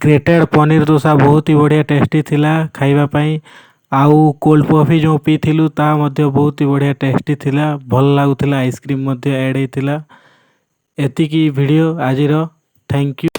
Grated paneer dosa बहुत ही बढ़िया tasty थिला खाइबा पई। आउ कोल्ड कॉफी जो पीथिलु ता मध्य बहुत ही बढ़िया टेस्टी थिला, भल लाଗୁଥିଲା। आइसक्रीम मध्य ऐड ହେଇଥିଲା। एतिकी वीडियो आजिरो। Thank you.